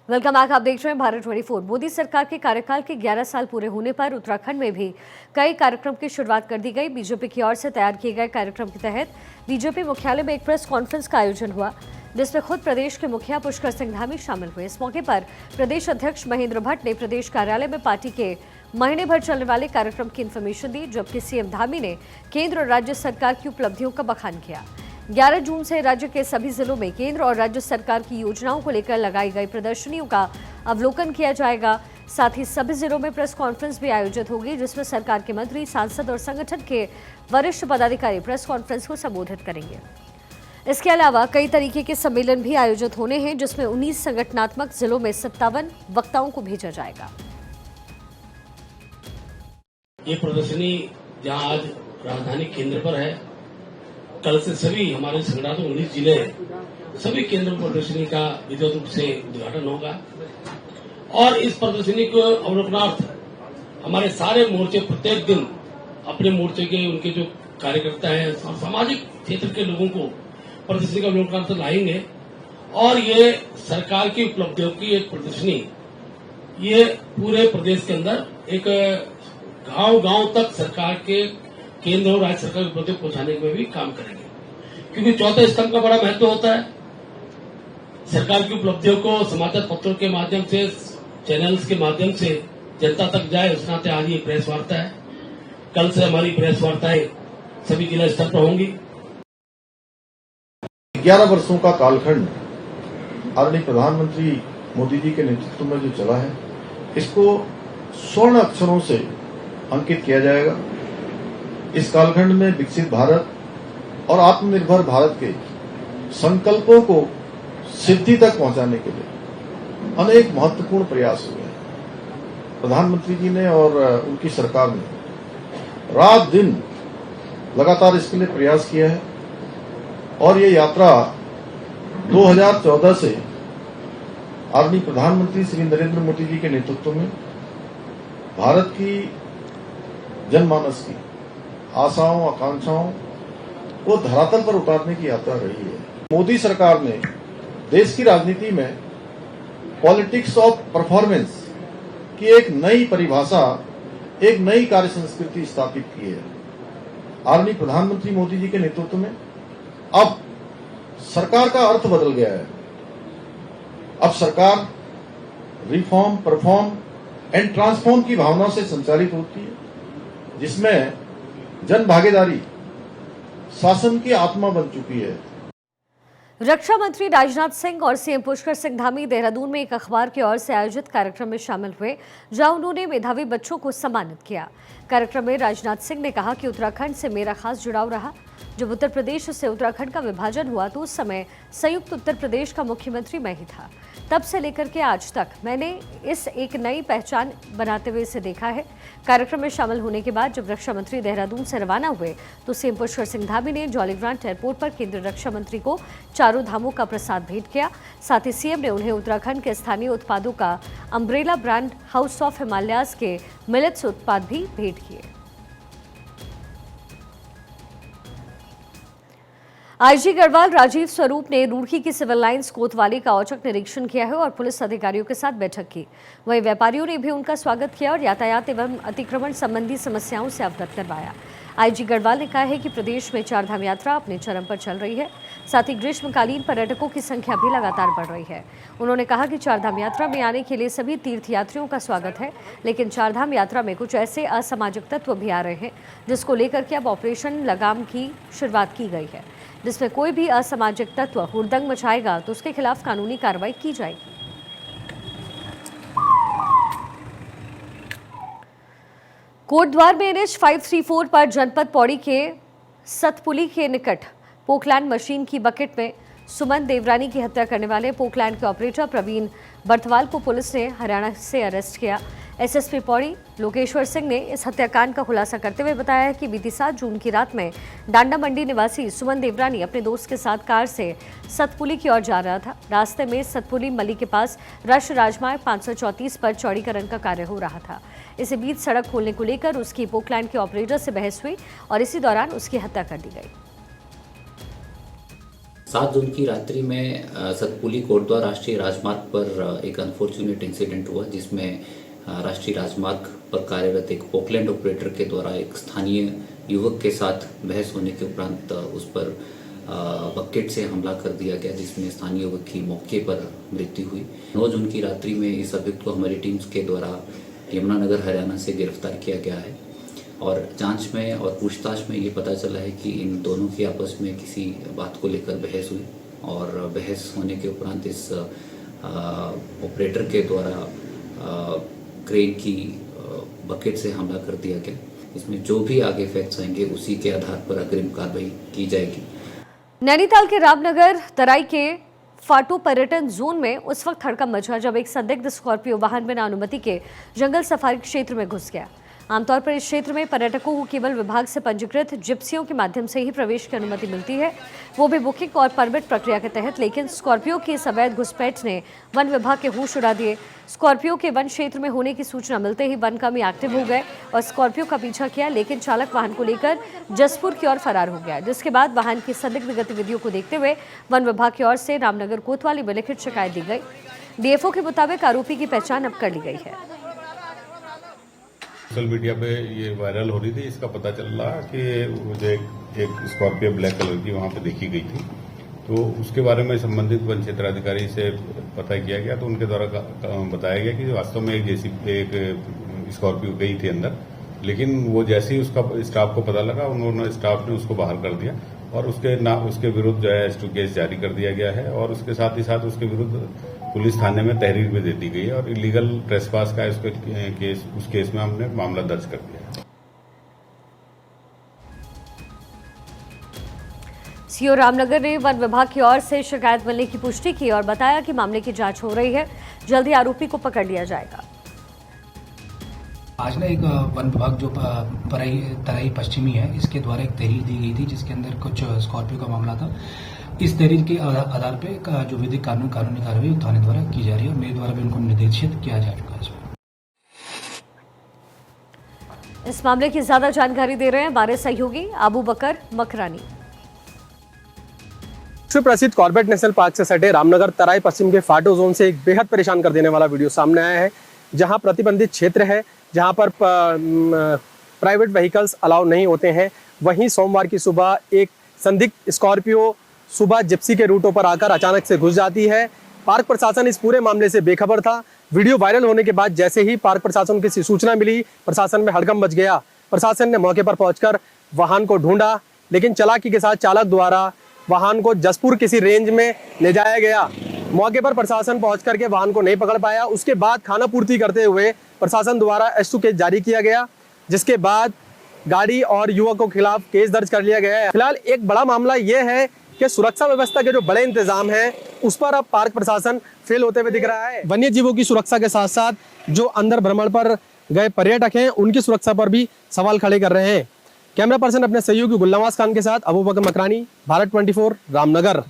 Welcome back. आप देख रहे हैं भारत 24। मोदी सरकार के कार्यकाल के 11 साल पूरे होने पर उत्तराखंड में भी कई कार्यक्रम की शुरुआत कर दी गई। बीजेपी की ओर से तैयार किए गए कार्यक्रम के तहत बीजेपी मुख्यालय में एक प्रेस कॉन्फ्रेंस का आयोजन हुआ, जिसमें खुद प्रदेश के मुखिया पुष्कर सिंह धामी शामिल हुए। इस मौके पर प्रदेश अध्यक्ष महेंद्र भट्ट ने प्रदेश कार्यालय में पार्टी के महीने भर चलने वाले कार्यक्रम की इन्फॉर्मेशन दी, जबकि सीएम धामी ने केंद्र और राज्य सरकार की उपलब्धियों का बखान किया। 11 जून से राज्य के सभी जिलों में केंद्र और राज्य सरकार की योजनाओं को लेकर लगाई गई प्रदर्शनियों का अवलोकन किया जाएगा। साथ ही सभी जिलों में प्रेस कॉन्फ्रेंस भी आयोजित होगी, जिसमें सरकार के मंत्री, सांसद और संगठन के वरिष्ठ पदाधिकारी प्रेस कॉन्फ्रेंस को संबोधित करेंगे। इसके अलावा कई तरीके के सम्मेलन भी आयोजित होने हैं, जिसमें 19 संगठनात्मक जिलों में 57 वक्ताओं को भेजा जाएगा। ये प्रदर्शनी जहां आज राजधानी केंद्र पर है, कल से सभी हमारे संगठनात्मक 19 जिले सभी केंद्र प्रदर्शनी का विधिवत रूप से उद्घाटन होगा और इस प्रदर्शनी को अवलोकनार्थ हमारे सारे मोर्चे प्रत्येक दिन अपने मोर्चे के उनके जो कार्यकर्ता हैं और सामाजिक क्षेत्र के लोगों को प्रदर्शनी का अवलोकनार्थ लाएंगे और ये सरकार की उपलब्धियों की एक प्रदर्शनी ये पूरे प्रदेश के अंदर एक गांव-गांव तक सरकार के केंद्र और राज्य सरकार की उपलब्धियों पहुंचाने में भी काम करेंगे, क्योंकि चौथे स्तंभ का बड़ा महत्व होता है। सरकार की उपलब्धियों को समाचार पत्रों के माध्यम से, चैनल्स के माध्यम से जनता तक जाए, उस नाते आज ये प्रेस वार्ता है। कल से हमारी प्रेस वार्ताएं सभी जिला स्तर पर होंगी। 11 वर्षों का कालखंड आदरणीय प्रधानमंत्री मोदी जी के नेतृत्व में जो चला है, इसको स्वर्ण अक्षरों से अंकित किया जाएगा। इस कालखंड में विकसित भारत और आत्मनिर्भर भारत के संकल्पों को सिद्धि तक पहुंचाने के लिए अनेक महत्वपूर्ण प्रयास हुए हैं। प्रधानमंत्री जी ने और उनकी सरकार ने रात दिन लगातार इसके लिए प्रयास किया है और ये यात्रा 2014 से आदरणीय प्रधानमंत्री श्री नरेंद्र मोदी जी के नेतृत्व में भारत की जनमानस की आशाओं, आकांक्षाओं को धरातल पर उतारने की यात्रा रही है। मोदी सरकार ने देश की राजनीति में पॉलिटिक्स ऑफ परफॉर्मेंस की एक नई परिभाषा, एक नई कार्य संस्कृति स्थापित की है। आदरणीय प्रधानमंत्री मोदी जी के नेतृत्व में अब सरकार का अर्थ बदल गया है। अब सरकार रिफॉर्म, परफॉर्म एंड ट्रांसफॉर्म की भावना से संचालित होती है, जिसमें जन भागीदारी शासन की आत्मा बन चुकी है। रक्षा मंत्री राजनाथ सिंह और सीएम पुष्कर सिंह धामी देहरादून में एक अखबार की ओर से आयोजित कार्यक्रम में शामिल हुए, जहां उन्होंने मेधावी बच्चों को सम्मानित किया। कार्यक्रम में राजनाथ सिंह ने कहा कि उत्तराखंड से मेरा खास जुड़ाव रहा। जब उत्तर प्रदेश से उत्तराखंड का विभाजन हुआ तो उस समय संयुक्त उत्तर प्रदेश का मुख्यमंत्री मैं ही था। तब से लेकर के आज तक मैंने इस एक नई पहचान बनाते हुए इसे देखा है। कार्यक्रम में शामिल होने के बाद जब रक्षा मंत्री देहरादून से रवाना हुए तो सीएम पुष्कर सिंह धामी ने जॉलीग्रांट एयरपोर्ट पर केंद्रीय रक्षा मंत्री को चारों धामों का प्रसाद भेंट किया। साथ ही सीएम ने उन्हें उत्तराखंड के स्थानीय उत्पादों का umbrella brand house of Himalayas के मिलेट्स उत्पाद भी भेंट किए। आईजी गढ़वाल राजीव स्वरूप ने रूड़की की सिविल लाइंस कोतवाली का औचक निरीक्षण किया है और पुलिस अधिकारियों के साथ बैठक की। वहीं व्यापारियों ने भी उनका स्वागत किया और यातायात एवं अतिक्रमण संबंधी समस्याओं से अवगत करवाया। आईजी गढ़वाल ने कहा है कि प्रदेश में चारधाम यात्रा अपने चरम पर चल रही है। साथ ही ग्रीष्मकालीन पर्यटकों की संख्या भी लगातार बढ़ रही है। उन्होंने कहा कि चारधाम यात्रा में आने के लिए सभी तीर्थयात्रियों का स्वागत है, लेकिन चारधाम यात्रा में कुछ ऐसे असामाजिक तत्व भी आ रहे हैं, जिसको लेकर के अब ऑपरेशन लगाम की शुरुआत की गई है, जिसमें कोई भी असामाजिक तत्व हुड़दंग मचाएगा तो उसके खिलाफ कानूनी कार्रवाई की जाएगी। कोटद्वार में NH 534 पर जनपद पौड़ी के सतपुली के निकट पोकलैंड मशीन की बकेट में सुमन देवरानी की हत्या करने वाले पोकलैंड के ऑपरेटर प्रवीण बर्थवाल को पुलिस ने हरियाणा से अरेस्ट किया। एसएसपी पौड़ी लोकेश्वर सिंह ने इस हत्याकांड का खुलासा करते हुए बताया कि बीती 7 जून की रात में डांडा मंडी निवासी सुमन देवरानी अपने दोस्त के साथ कार से सतपुली की ओर जा रहा था। रास्ते में सतपुली मली के पास राष्ट्रीय राजमार्ग 534 पर चौड़ीकरण का कार्य हो रहा था। इसी बीच सड़क खोलने को लेकर उसकी पोकलैंड के ऑपरेटर से बहस हुई और इसी दौरान उसकी हत्या कर दी गई। 7 जून की रात्रि में सतपुली कोटद्वार राष्ट्रीय राजमार्ग पर एक अनफॉर्चुनेट इंसिडेंट हुआ, जिसमें राष्ट्रीय राजमार्ग पर कार्यरत एक पोकलैंड ऑपरेटर के द्वारा एक स्थानीय युवक के साथ बहस होने के उपरांत उस पर बकेट से हमला कर दिया गया, जिसमें स्थानीय युवक की मौके पर मृत्यु हुई। 9 जून की रात्रि में इस अभियुक्त को हमारी टीम्स के द्वारा यमुनानगर हरियाणा से गिरफ्तार किया गया है और जांच में और पूछताछ में ये पता चला है कि इन दोनों की आपस में किसी बात को लेकर बहस हुई और बहस होने के उपरांत इस ऑपरेटर के द्वारा क्रेन की बकेट से हमला कर दिया गया। इसमें जो भी आगे फैक्ट्स आएंगे उसी के आधार पर अग्रिम कार्रवाई की जाएगी। नैनीताल के रामनगर तराई के फाटू पर्यटन जोन में उस वक्त हड़कंप मचा जब एक संदिग्ध स्कॉर्पियो वाहन बिना अनुमति के जंगल सफारी क्षेत्र में घुस गया। आमतौर पर इस क्षेत्र में पर्यटकों को केवल विभाग से पंजीकृत जिप्सियों के माध्यम से ही प्रवेश की अनुमति मिलती है, वो भी बुकिंग और परमिट प्रक्रिया के तहत। लेकिन स्कॉर्पियो की इस अवैध घुसपैठ ने वन विभाग के होश उड़ा दिए। स्कॉर्पियो के वन क्षेत्र में होने की सूचना मिलते ही वन कर्मी एक्टिव हो गए और स्कॉर्पियो का पीछा किया, लेकिन चालक वाहन को लेकर जसपुर की ओर फरार हो गया, जिसके बाद वाहन की संदिग्ध गतिविधियों को देखते हुए वन विभाग की ओर से रामनगर कोतवाली में लिखित शिकायत दी गई। डीएफओ के मुताबिक आरोपी की पहचान अब कर ली गई है। सोशल मीडिया पे ये वायरल हो रही थी, इसका पता चल रहा कि मुझे एक स्कॉर्पियो ब्लैक कलर की वहां पे देखी गई थी, तो उसके बारे में संबंधित वन क्षेत्राधिकारी से पता किया गया, तो उनके द्वारा बताया गया कि वास्तव में एक स्कॉर्पियो गई थी अंदर, लेकिन वो जैसे ही उसका स्टाफ को पता लगा, उन्होंने स्टाफ ने उसको बाहर कर दिया और उसके विरुद्ध जो है S2 केस जारी कर दिया गया है और उसके साथ ही साथ उसके विरुद्ध पुलिस थाने में तहरीर भी दे दी गई है और इलीगल ट्रेसपास का उस केस में हमने मामला दर्ज कर दिया है। सीओ रामनगर ने वन विभाग की ओर से शिकायत मिलने की पुष्टि की और बताया कि मामले की जांच हो रही है, जल्द ही आरोपी को पकड़ लिया जाएगा। आज ना एक वन विभाग जो तराई पश्चिमी है, इसके द्वारा एक तहरीर दी गई थी जिसके अंदर कुछ स्कॉर्पियो का मामला था। इस तहरीर के आधार पे जो विधिक कानूनी कार्रवाई थाने द्वारा की जा रही है और मेरे द्वारा भी उनको निर्देशित किया जा चुका है। इस मामले की ज्यादा जानकारी दे रहे हैं हमारे सहयोगी अबू बकर मकरानी। विश्व प्रसिद्ध कॉर्बेट नेशनल पार्क से सटे रामनगर तराई पश्चिम के फाटो जोन से एक बेहद परेशान कर देने वाला वीडियो सामने आया है, जहां प्रतिबंधित क्षेत्र है, जहां पर प्राइवेट व्हीकल्स अलाउ नहीं होते हैं। वहीं सोमवार की सुबह एक संदिग्ध स्कॉर्पियो सुबह जिप्सी के रूटों पर आकर अचानक से घुस जाती है। पार्क प्रशासन इस पूरे मामले से बेखबर था। वीडियो वायरल होने के बाद जैसे ही पार्क प्रशासन को किसी सूचना मिली, प्रशासन में हड़कंप मच गया। प्रशासन ने मौके पर पहुंचकर वाहन को ढूंढा, लेकिन चालाकी के साथ चालक द्वारा वाहन को जसपुर किसी रेंज में ले जाया गया। मौके पर प्रशासन पहुंच करके वाहन को नहीं पकड़ पाया। उसके बाद खाना पूर्ति करते हुए प्रशासन द्वारा S2 केस जारी किया गया, जिसके बाद गाड़ी और युवक के खिलाफ केस दर्ज कर लिया गया है। फिलहाल एक बड़ा मामला यह है कि सुरक्षा व्यवस्था के जो बड़े इंतजाम हैं, उस पर अब पार्क प्रशासन फेल होते हुए दिख रहा है। वन्य जीवों की सुरक्षा के साथ साथ जो अंदर भ्रमण पर गए पर्यटक हैं, उनकी सुरक्षा पर भी सवाल खड़े कर रहे हैं। कैमरा पर्सन अपने सहयोगी गुलनवाज खान के साथ अबू बकर मकरानी, भारत 24 रामनगर।